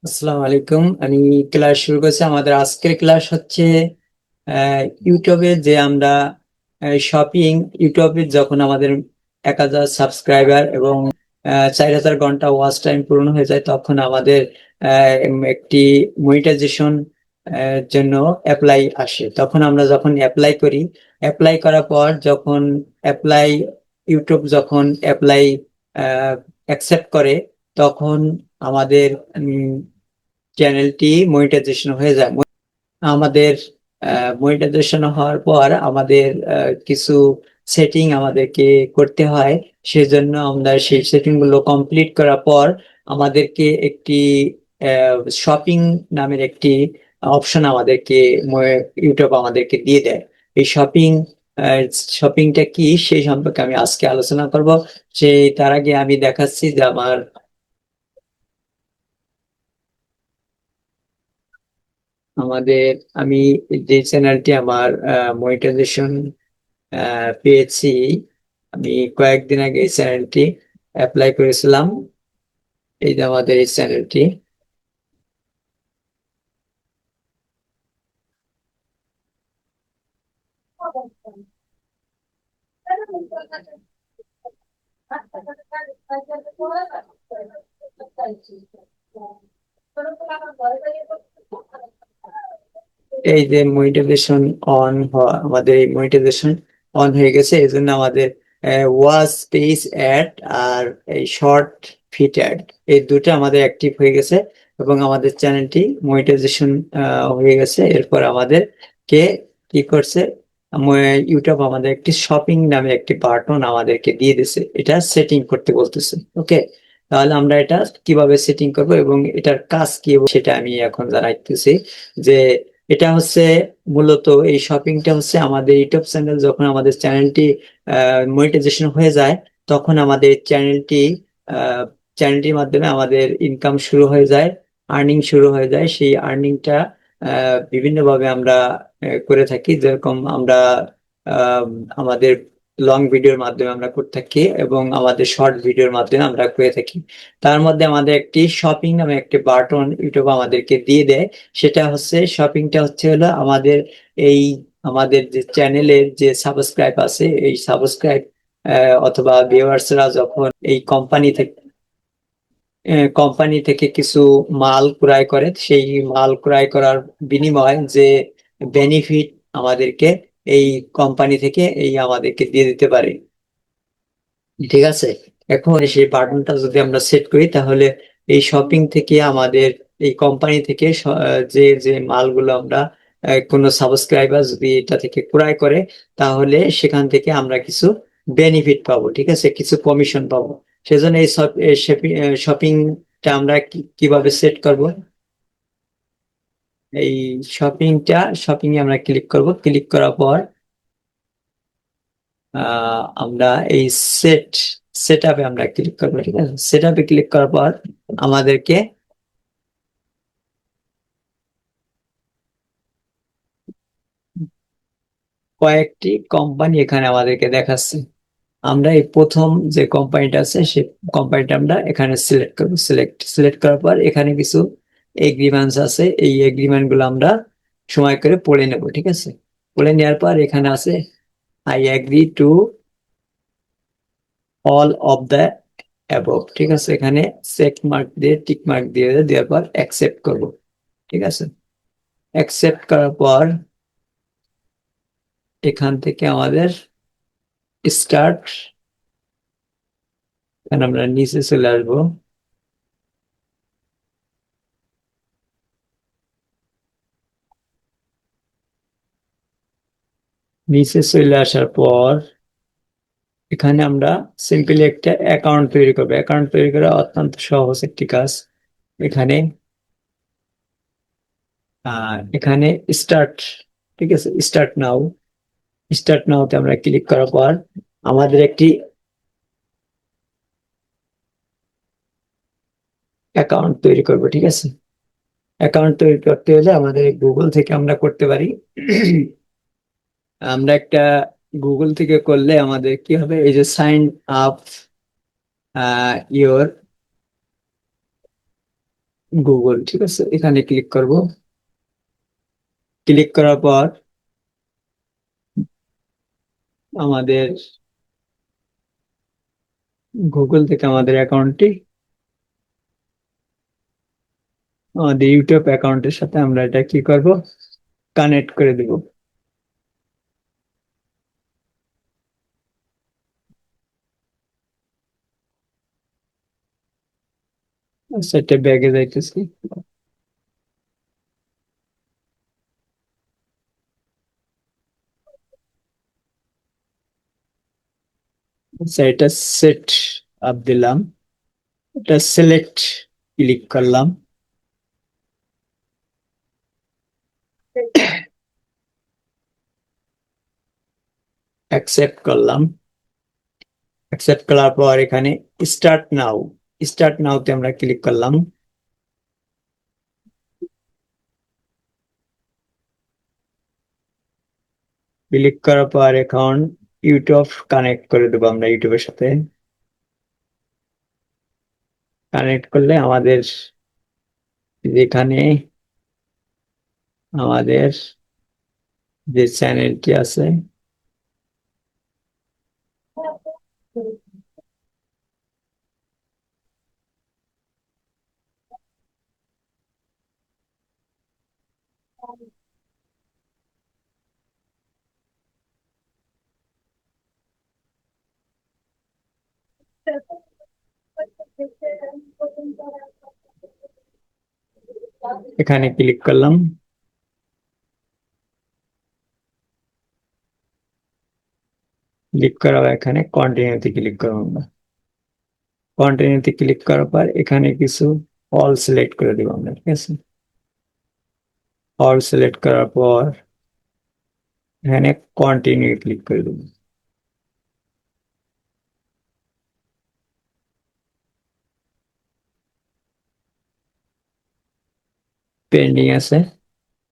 আসসালামু আলাইকুম। আমি ক্লাস শুরু করছি। আমাদের আজকের ক্লাস হচ্ছে ইউটিউবে যে আমরা শপিং, ইউটিউবে যখন আমাদের 1,000 সাবস্ক্রাইবার এবং 4,000 ঘন্টা ওয়াচ টাইম পূর্ণ হয়ে যায়, তখন আমাদের একটি মনিটাইজেশন জন্য অ্যাপ্লাই আসে। তখন আমরা যখন অ্যাপ্লাই করি, অ্যাপ্লাই করার পর যখন অ্যাপ্লাই ইউটিউব যখন অ্যাপ্লাই অ্যাকসেপ্ট করে, তখন আমাদের চ্যানেলটি মনিটাইজেশন হয়ে যায়। আমাদের মনিটাইজেশন হওয়ার পর আমাদের কিছু সেটিং আমাদেরকে করতে হয়। সেজন্য আমরা সেই সেটিং গুলো কমপ্লিট করার পর আমাদেরকে একটি শপিং নামের একটি অপশন আমাদেরকে ইউটিউব আমাদেরকে দিয়ে দেয়। এই শপিংটা কি সেই সম্পর্কে আমি আজকে আলোচনা করব। সেই তার আগে আমি দেখাচ্ছি যে আমাদের আমি যে চ্যানেলটি আমার মনিটাইজেশন পেয়েছি। আমি কয়েকদিন আগে এই চ্যানেলটি অ্যাপ্লাই করেছিলাম। এই যে আমাদের এই চ্যানেলটি। এই যে মনিটাইজেশন অন হওয়া, আমাদের এই মনিটাইজেশন অন হয়ে গেছে। এই জন্য আমাদের ওয়াচ পেজ অ্যাড আর এই শর্ট ফিট অ্যাড, এই দুটো আমাদের অ্যাক্টিভ হয়ে গেছে এবং আমাদের চ্যানেলটি মনিটাইজেশন হয়ে গেছে। এরপর আমাদের কে কি করছে, ইউটিউব আমাদের একটি শপিং নামে একটি বাটন আমাদেরকে দিয়ে দিছে, এটা সেটিং করতে বলতেছে। ওকে, তাহলে আমরা এটা কিভাবে সেটিং করব এবং এটার কাজ কি সেটা আমি এখন জানাইতেছি। যে এটা হচ্ছে মূলত এই শপিংটা হচ্ছে আমাদের ইউটিউব চ্যানেল, যখন আমাদের চ্যানেলটি মনিটাইজেশন হয়ে যায়, তখন আমাদের চ্যানেলটির মাধ্যমে আমাদের ইনকাম শুরু হয়ে যায়, আর্নিং শুরু হয়ে যায়। সেই আর্নিংটা বিভিন্নভাবে আমরা করে থাকি। যেরকম আমরা আহ, আমাদের লং ভিডিওর মাধ্যমে আমরা করে থাকি এবং আমাদের শর্ট ভিডিওর মাধ্যমে আমরা করে থাকি। তার মধ্যে আমাদের একটি শপিং নামে একটি বাটন ইউটিউব আমাদেরকে দিয়ে দেয়। সেটা হচ্ছে, শপিংটা হচ্ছে হলো আমাদের এই আমাদের যে চ্যানেলের যে সাবস্ক্রাইব আছে, এই সাবস্ক্রাইব অথবা ভিউয়ার্সরা যখন এই কোম্পানি থেকে কিছু মাল ক্রয় করে, সেই মাল ক্রয় করার বিনিময়ে যে বেনিফিট আমাদেরকে এই কোম্পানি থেকে এই আমাদেরকে দিয়ে দিতে পারে। ঠিক আছে, এখন সেই বাটনটা যদি আমরা সেট করি, তাহলে এই শপিং থেকে আমাদের এই কোম্পানি থেকে যে যে মালগুলো আমরা কোনো সাবস্ক্রাইবার যদি এটা থেকে ক্রয় করে, তাহলে সেখান থেকে আমরা কিছু বেনিফিট পাবো। ঠিক আছে, কিছু কমিশন পাবো। সেজন্য এই শপিংটা আমরা কিভাবে সেট করব। এই শপিং এ আমরা ক্লিক করব। ক্লিক করার পর আমরা এই সেট সেট আপে আমরা ক্লিক করবো। ঠিক আছে, সেট আপে ক্লিক করার পর আমাদেরকে কয়েকটি কোম্পানি এখানে আমাদেরকে দেখাচ্ছে। আমরা এই প্রথম যে কোম্পানিটা আছে সেই কোম্পানিটা আমরা এখানে সিলেক্ট করবো। সিলেক্ট করার পর এখানে কিছু এগ্রিমেন্টস আছে, এই এগ্রিমেন্ট গুলো আমরা সময় করে পড়ে নেব। ঠিক আছে, পড়ে নেওয়ার পর এখানে আছে I agree to all of the above. ঠিক আছে, এখানে চেক মার্ক দিয়ে টিক মার্ক দিয়ে দেওয়ার পর অ্যাকসেপ্ট করব। ঠিক আছে, অ্যাকসেপ্ট করার পর এখান থেকে আমাদের স্টার্ট, এখানে আমরা নিচে চলে আসবো। নিচে চলে আসার পর এখানে আমরা সিম্পলি একটা অ্যাকাউন্ট তৈরি করবো। অ্যাকাউন্ট তৈরি করা অত্যন্ত সহজ একটি কাজ। এখানে এখানে স্টার্ট, ঠিক আছে, স্টার্ট নাওতে আমরা ক্লিক করার পর আমাদের একটি অ্যাকাউন্ট তৈরি করব। ঠিক আছে, অ্যাকাউন্ট তৈরি করতে হলে আমাদের গুগল থেকে আমরা করতে পারি। আমরা একটা গুগল থেকে করলে আমাদের কি হবে, এই যে সাইন আপ ইয়োর গুগল, ঠিক আছে, এখানে ক্লিক করব। ক্লিক করার পর আমাদের গুগল থেকে আমাদের অ্যাকাউন্টটি, আমাদের ইউটিউব অ্যাকাউন্টের সাথে আমরা এটা কি করব, কানেক্ট করে দেব। সেটা ব্যাগে যাইতেছি। আচ্ছা, এটা সেট আপ দিলাম, এটা সিলেক্ট ক্লিক করলাম। অ্যাকসেপ্ট করলাম। অ্যাকসেপ্ট করার পর এখানে স্টার্ট নাও, স্টার্ট নাওতে আমরা ক্লিক করলাম। ক্লিক করার পর এখন ইউটিউব কানেক্ট করে দেবো আমরা ইউটিউবের সাথে। কানেক্ট করলে আমাদের যেখানে আমাদের যে চ্যানেলটি আছে এখানে ক্লিক করলাম। ক্লিক করার পর এখানে কন্টিনিউতে ক্লিক করবো আমরা। কন্টিনিউতে ক্লিক করার পর এখানে কিছু অল সিলেক্ট করে দেবো আমরা, ঠিক আছে। অল সিলেক্ট করার পর এখানে কন্টিনিউ ক্লিক করে দেবো। পেন্ডিং আছে।